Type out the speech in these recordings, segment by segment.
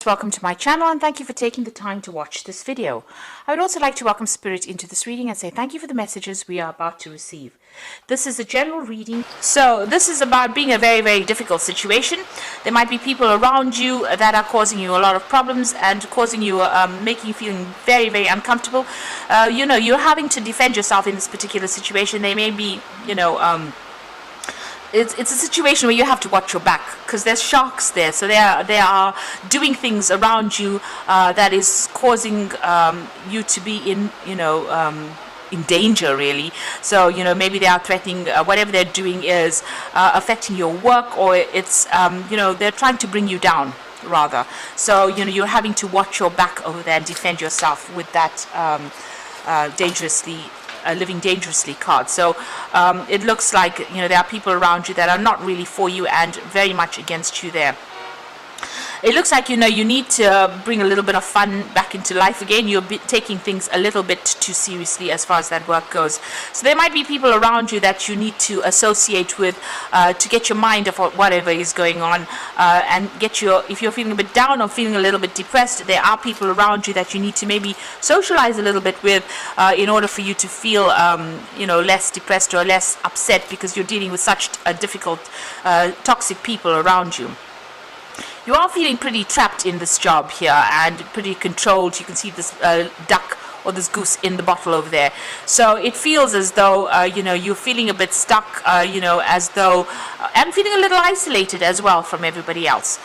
Welcome to my channel and thank you for taking the time to watch this video. I would also like to welcome Spirit into this reading and say thank you for the messages we are about to receive. This is a general reading, so this is about being a very difficult situation. There might be people around you that are causing you a lot of problems and causing you, making you feeling very uncomfortable. You're having to defend yourself in this particular situation. They may be, it's a situation where you have to watch your back because there's sharks there, so they are doing things around you that is causing you to be in danger, really. So maybe they are threatening, whatever they're doing is affecting your work, or it's they're trying to bring you down rather. So you're having to watch your back over there and defend yourself with that living dangerously card. So it looks like there are people around you that are not really for you and very much against you there. It looks like you need to bring a little bit of fun back into life again. You're taking things a little bit too seriously as far as that work goes. So there might be people around you that you need to associate with to get your mind off whatever is going on, and if you're feeling a bit down or feeling a little bit depressed, there are people around you that you need to maybe socialize a little bit with in order for you to feel less depressed or less upset, because you're dealing with such difficult toxic people around you. You are feeling pretty trapped in this job here and pretty controlled. You can see this duck or this goose in the bottle over there. So it feels as though you're feeling a bit stuck, as though and feeling a little isolated as well from everybody else.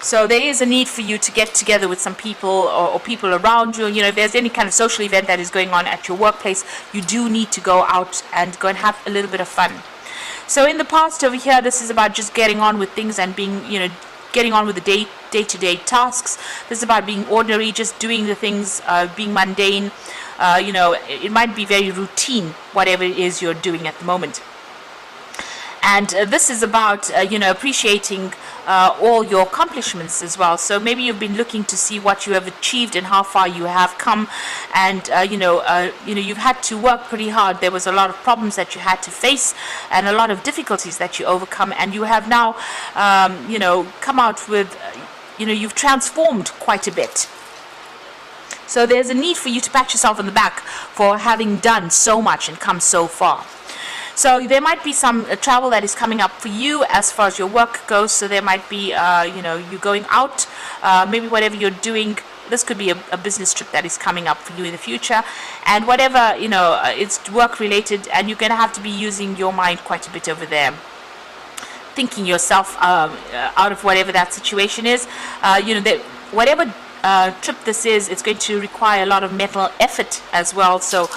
So there is a need for you to get together with some people or people around you. If there's any kind of social event that is going on at your workplace, you do need to go out and go and have a little bit of fun. So in the past over here, this is about just getting on with things and being, getting on with the day-to-day tasks. This is about being ordinary, just doing the things, being mundane. It might be very routine, whatever it is you're doing at the moment. And this is about, appreciating all your accomplishments as well. So maybe you've been looking to see what you have achieved and how far you have come. And, you've had to work pretty hard. There was a lot of problems that you had to face and a lot of difficulties that you overcome. And you have now, come out with, you've transformed quite a bit. So there's a need for you to pat yourself on the back for having done so much and come so far. So there might be some travel that is coming up for you as far as your work goes. So there might be, you going out, maybe whatever you're doing. This could be a business trip that is coming up for you in the future. And whatever, it's work related, and you're going to have to be using your mind quite a bit over there, thinking yourself out of whatever that situation is. Whatever trip this is, it's going to require a lot of mental effort as well. So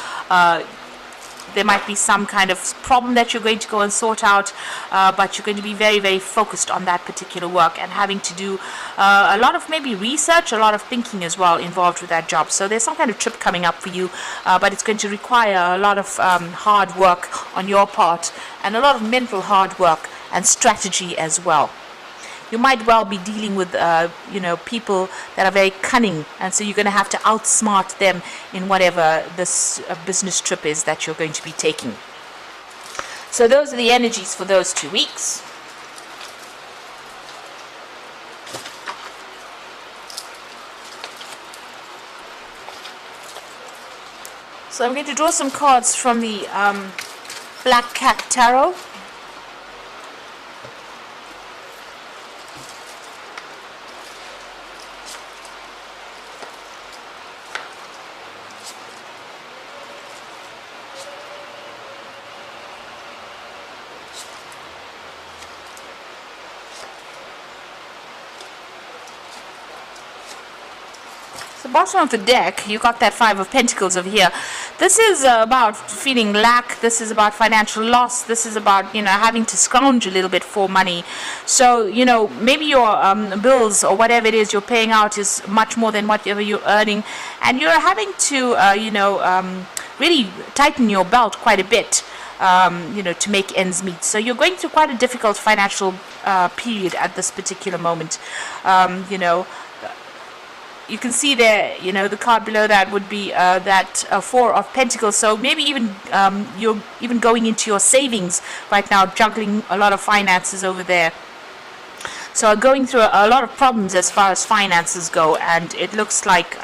there might be some kind of problem that you're going to go and sort out, but you're going to be very focused on that particular work and having to do a lot of maybe research, a lot of thinking as well involved with that job. So there's some kind of trip coming up for you, but it's going to require a lot of hard work on your part and a lot of mental hard work and strategy as well. You might well be dealing with, people that are very cunning, and so you're going to have to outsmart them in whatever this business trip is that you're going to be taking. So those are the energies for those 2 weeks. So I'm going to draw some cards from the Black Cat Tarot. The bottom of the deck, you got that Five of Pentacles over here. This is about feeling lack. This is about financial loss. This is about having to scrounge a little bit for money. So maybe your bills or whatever it is you're paying out is much more than whatever you're earning, and you're having to really tighten your belt quite a bit to make ends meet. So you're going through quite a difficult financial period at this particular moment. You can see there, the card below that would be that Four of Pentacles. So maybe even you're even going into your savings right now, juggling a lot of finances over there. So going through a lot of problems as far as finances go, and it looks like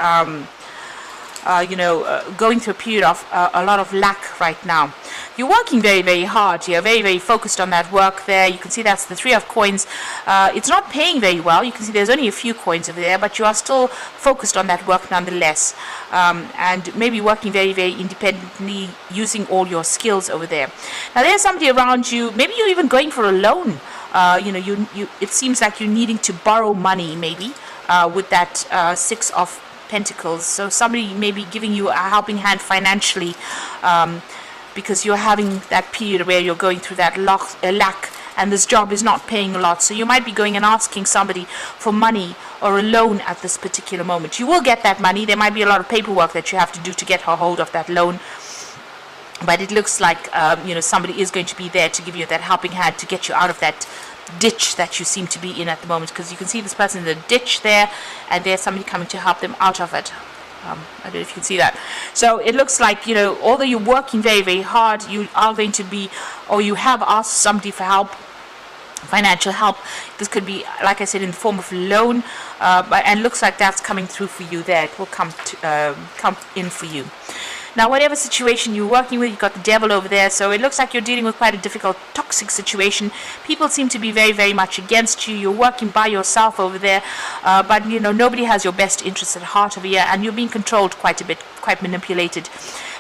going through a period of a lot of lack right now. You're working very, very hard. You're very, very focused on that work there. You can see that's the 3 of coins. It's not paying very well. You can see there's only a few coins over there, but you are still focused on that work nonetheless. And maybe working very, very independently, using all your skills over there. Now there's somebody around you. Maybe you're even going for a loan. It seems like you're needing to borrow money, maybe, with that 6 of Pentacles. So somebody may be giving you a helping hand financially, because you're having that period where you're going through that lack, and this job is not paying a lot. So you might be going and asking somebody for money or a loan at this particular moment. You will get that money. There might be a lot of paperwork that you have to do to get a hold of that loan. But it looks like somebody is going to be there to give you that helping hand to get you out of that ditch that you seem to be in at the moment, because you can see this person in the ditch there, and there's somebody coming to help them out of it. I don't know if you can see that. So it looks like, although you're working very, very hard, you are going to be, or you have asked somebody for help, financial help. This could be, like I said, in the form of a loan, and looks like that's coming through for you there. It will come in for you. Now, whatever situation you're working with, you've got the devil over there, so it looks like you're dealing with quite a difficult, toxic situation. People seem to be very, very much against you. You're working by yourself over there, but, nobody has your best interests at heart over here, and you're being controlled quite a bit, quite manipulated.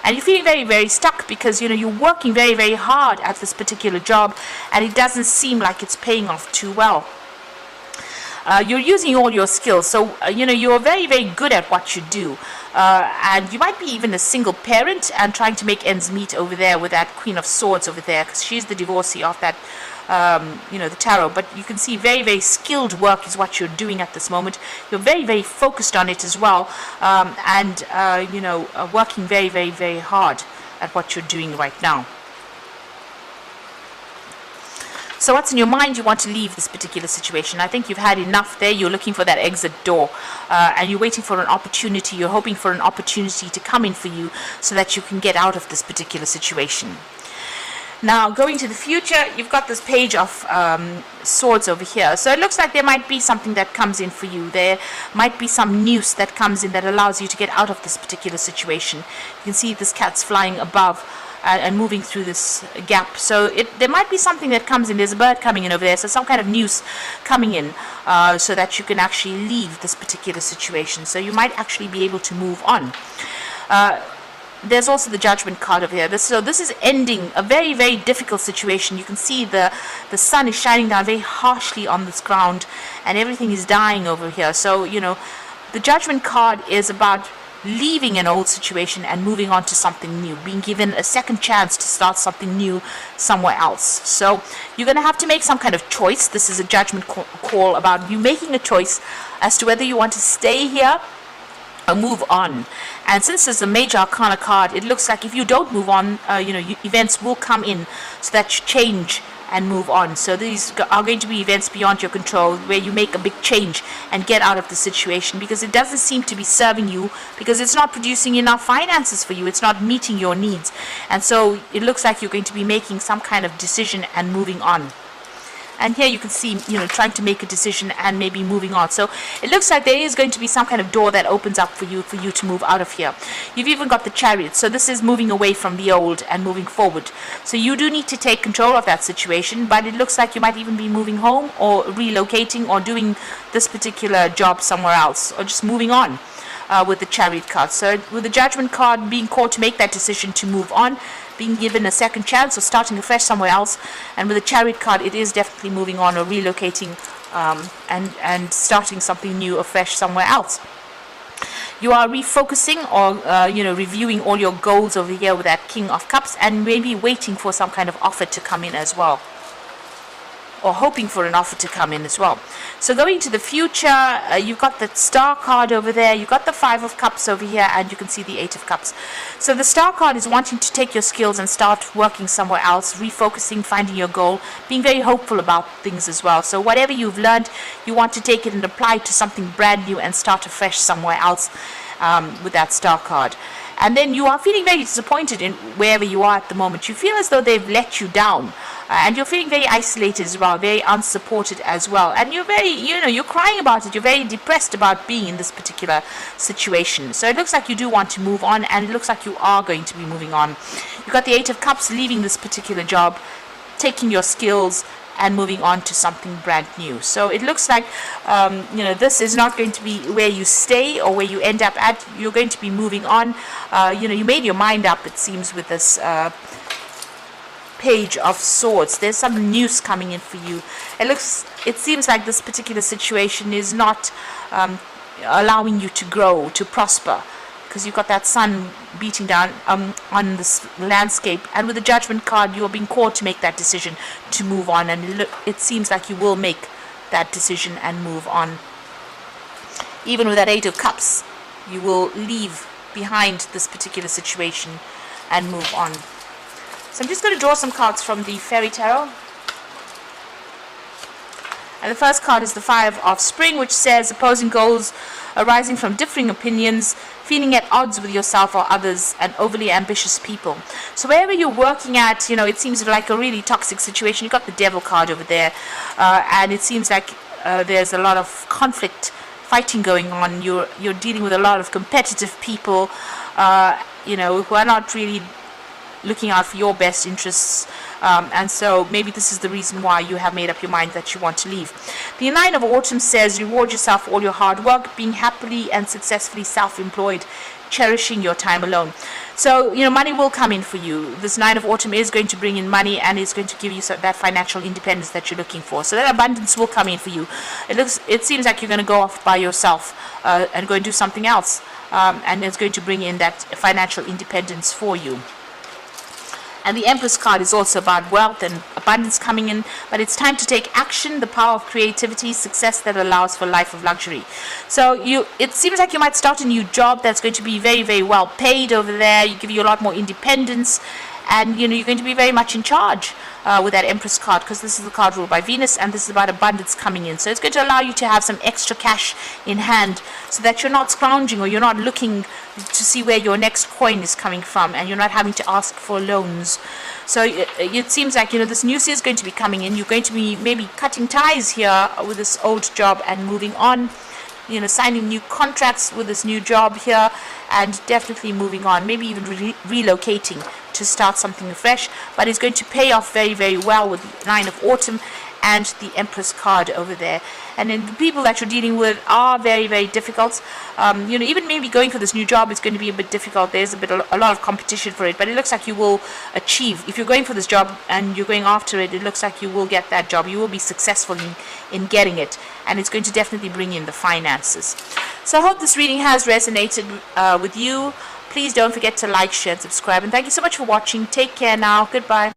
And you're feeling very, very stuck because, you're working very, very hard at this particular job, and it doesn't seem like it's paying off too well. You're using all your skills, so you're very, very good at what you do, and you might be even a single parent and trying to make ends meet over there with that Queen of Swords over there, because she's the divorcee of that the tarot. But you can see very, very skilled work is what you're doing at this moment. You're very, very focused on it as well, working very, very, very hard at what you're doing right now. So what's in your mind? You want to leave this particular situation. I think you've had enough there. You're looking for that exit door, and you're waiting for an opportunity. You're hoping for an opportunity to come in for you so that you can get out of this particular situation. Now, going to the future, you've got this Page of Swords over here. So it looks like there might be something that comes in for you. There might be some news that comes in that allows you to get out of this particular situation. You can see this cat's flying above and moving through this gap. So there might be something that comes in. There's a bird coming in over there, so some kind of news coming in, so that you can actually leave this particular situation. So you might actually be able to move on. There's also the Judgment card over here. So this is ending a very, very difficult situation. You can see the sun is shining down very harshly on this ground, and everything is dying over here. So, the Judgment card is about leaving an old situation and moving on to something new, being given a second chance to start something new somewhere else. So you're going to have to make some kind of choice. This is a judgment call about you making a choice as to whether you want to stay here or move on. And since it's a Major Arcana card, it looks like if you don't move on, events will come in so that you change and move on. So these are going to be events beyond your control where you make a big change and get out of the situation, because it doesn't seem to be serving you, because it's not producing enough finances for you. It's not meeting your needs. And so it looks like you're going to be making some kind of decision and moving on. And here you can see, trying to make a decision and maybe moving on. So it looks like there is going to be some kind of door that opens up for you to move out of here. You've even got the Chariot. So this is moving away from the old and moving forward. So you do need to take control of that situation, but it looks like you might even be moving home or relocating or doing this particular job somewhere else, or just moving on. With the Chariot card. So with the Judgment card, being called to make that decision to move on, being given a second chance or starting afresh somewhere else, and with the Chariot card, it is definitely moving on or relocating, and starting something new afresh somewhere else. You are refocusing or reviewing all your goals over here with that King of Cups, and maybe waiting for some kind of offer to come in as well, or hoping for an offer to come in as well. So going to the future, you've got the Star card over there, you've got the 5 of Cups over here, and you can see the 8 of Cups. So the Star card is wanting to take your skills and start working somewhere else, refocusing, finding your goal, being very hopeful about things as well. So whatever you've learned, you want to take it and apply it to something brand new and start afresh somewhere else, with that Star card. And then you are feeling very disappointed in wherever you are at the moment. You feel as though they've let you down. and you're feeling very isolated as well, very unsupported as well, and you're very, you're crying about it, you're very depressed about being in this particular situation. So it looks like you do want to move on, and it looks like you are going to be moving on. You've got the Eight of Cups, leaving this particular job, taking your skills and moving on to something brand new. So it looks like this is not going to be where you stay or where you end up at. You're going to be moving on. You made your mind up, it seems, with this Page of Swords. There's some news coming in for you. It seems like this particular situation is not allowing you to grow, to prosper, because you've got that sun beating down on this landscape, and with the Judgment card, you are being called to make that decision to move on, and it seems like you will make that decision and move on. Even with that Eight of Cups, you will leave behind this particular situation and move on. So I'm just going to draw some cards from the Fairy Tarot. And the first card is the Five of Spring, which says opposing goals arising from differing opinions, feeling at odds with yourself or others, and overly ambitious people. So wherever you're working at, it seems like a really toxic situation. You've got the Devil card over there, and it seems like there's a lot of conflict, fighting going on. You're dealing with a lot of competitive people, who are not really looking out for your best interests, and so maybe this is the reason why you have made up your mind that you want to leave. The Nine of Autumn says reward yourself for all your hard work, being happily and successfully self-employed, cherishing your time alone. So money will come in for you. This Nine of Autumn is going to bring in money, and it's going to give you that financial independence that you're looking for. So that abundance will come in for you. It seems like you're going to go off by yourself and go and do something else, and it's going to bring in that financial independence for you. And the Empress card is also about wealth and abundance coming in, but it's time to take action, the power of creativity, success that allows for a life of luxury. So it seems like you might start a new job that's going to be very, very well paid over there. You give you a lot more independence, and you're going to be very much in charge with that Empress card, because this is the card ruled by Venus, and this is about abundance coming in. So it's going to allow you to have some extra cash in hand, so that you're not scrounging, or you're not looking to see where your next coin is coming from, and you're not having to ask for loans. So it seems like this news is going to be coming in. You're going to be maybe cutting ties here with this old job and moving on, signing new contracts with this new job here, and definitely moving on, maybe even relocating to start something fresh. But it's going to pay off very, very well with the Nine of Autumn and the Empress card over there. And then the people that you're dealing with are very, very difficult. Even maybe going for this new job is going to be a bit difficult. There's a lot of competition for it, but it looks like you will achieve. If you're going for this job and you're going after it, it looks like you will get that job. You will be successful in getting it, and it's going to definitely bring in the finances. So I hope this reading has resonated with you. Please don't forget to like, share, and subscribe. And thank you so much for watching. Take care now. Goodbye.